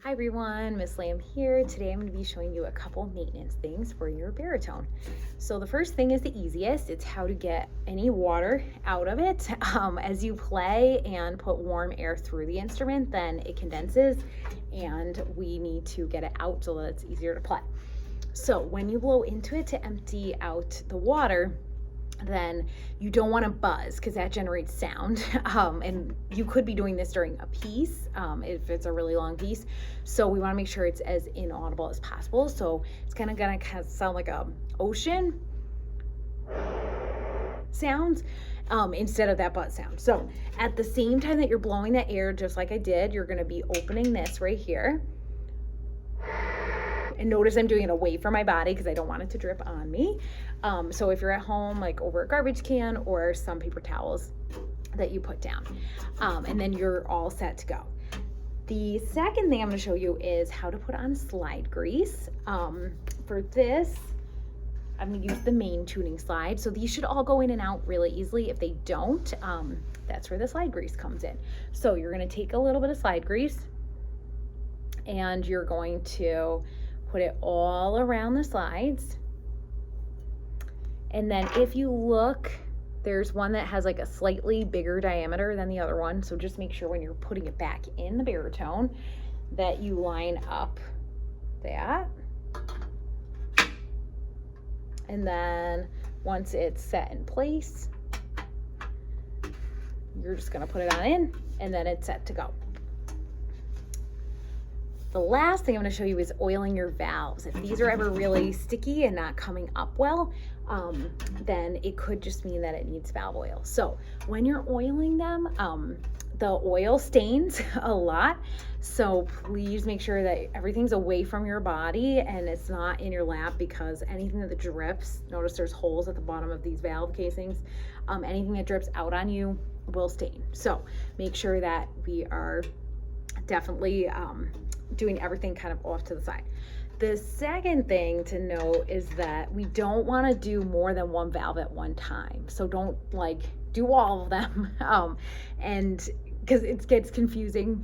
Hi everyone, Miss Lamb here. Today I'm going to be showing you a couple maintenance things for your baritone. So the first thing is the easiest. It's how to get any water out of it. As you play and put warm air through the instrument, then it condenses and we need to get it out so that it's easier to play. So when you blow into it to empty out the water, then you don't want to buzz because that generates sound. And you could be doing this during a piece if it's a really long piece. So we want to make sure it's as inaudible as possible. So it's kind of sound like a ocean sounds instead of that buzz sound. So at the same time that you're blowing that air, just like I did, you're going to be opening this right here. And notice I'm doing it away from my body because I don't want it to drip on me. So if you're at home, like over a garbage can or some paper towels that you put down, and then you're all set to go. The second thing I'm going to show you is how to put on slide grease. For this, I'm going to use the main tuning slide. So these should all go in and out really easily. If they don't, that's where the slide grease comes in. So you're going to take a little bit of slide grease and you're going to put it all around the slides. And then if you look, there's one that has like a slightly bigger diameter than the other one. So just make sure when you're putting it back in the baritone that you line up that. And then once it's set in place, you're just gonna put it on in and then it's set to go. The last thing I'm going to show you is oiling your valves. If these are ever really sticky and not coming up well, then it could just mean that it needs valve oil. So when you're oiling them, the oil stains a lot. So please make sure that everything's away from your body and it's not in your lap, because anything that drips, notice there's holes at the bottom of these valve casings, anything that drips out on you will stain. So make sure that we are definitely doing everything kind of off to the side. The second thing to note is that we don't want to do more than one valve at one time. So don't like do all of them, and because it gets confusing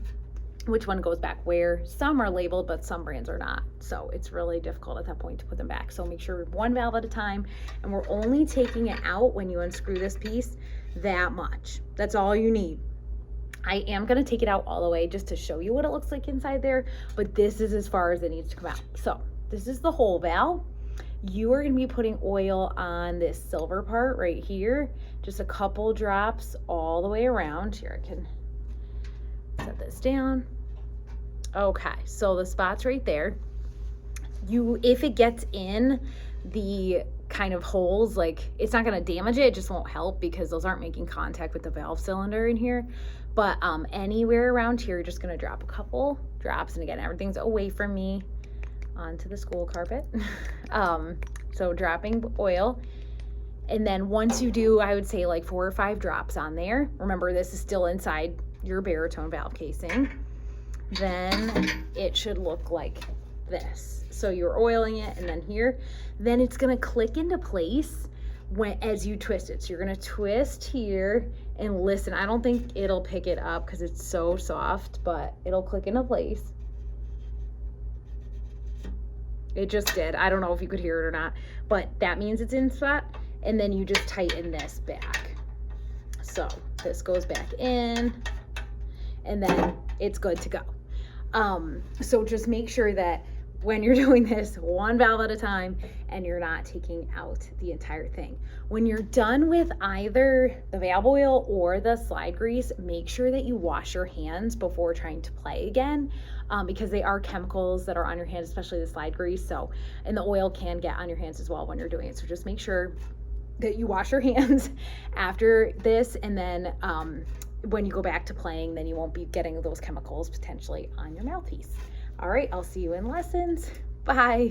which one goes back where. Some are labeled, but some brands are not. So it's really difficult at that point to put them back. So make sure one valve at a time, and we're only taking it out when you unscrew this piece that much. That's all you need. I am going to take it out all the way just to show you what it looks like inside there, but this is as far as it needs to come out. So this is the whole valve. You are going to be putting oil on this silver part right here, just a couple drops all the way around. Here, I can set this down. Okay, so the spot's right there. If it gets in the kind of holes, like it's not going to damage it, it just won't help because those aren't making contact with the valve cylinder in here. But anywhere around here, you're just going to drop a couple drops, and again, everything's away from me onto the school carpet. So dropping oil, and then once you do, I would say like 4 or 5 drops on there. Remember, this is still inside your baritone valve casing. Then it should look like this. So you're oiling it, and then here, then it's going to click into place as you twist it. So you're going to twist here and listen. I don't think it'll pick it up because it's so soft, but it'll click into place. It just did. I don't know if you could hear it or not, but that means it's in spot. And then you just tighten this back. So this goes back in, and then it's good to go. So just make sure that when you're doing this, one valve at a time, and you're not taking out the entire thing. When you're done with either the valve oil or the slide grease, make sure that you wash your hands before trying to play again, because they are chemicals that are on your hands, especially the slide grease. So, and the oil can get on your hands as well when you're doing it. So just make sure that you wash your hands after this, and then when you go back to playing, then you won't be getting those chemicals potentially on your mouthpiece. All right, I'll see you in lessons. Bye.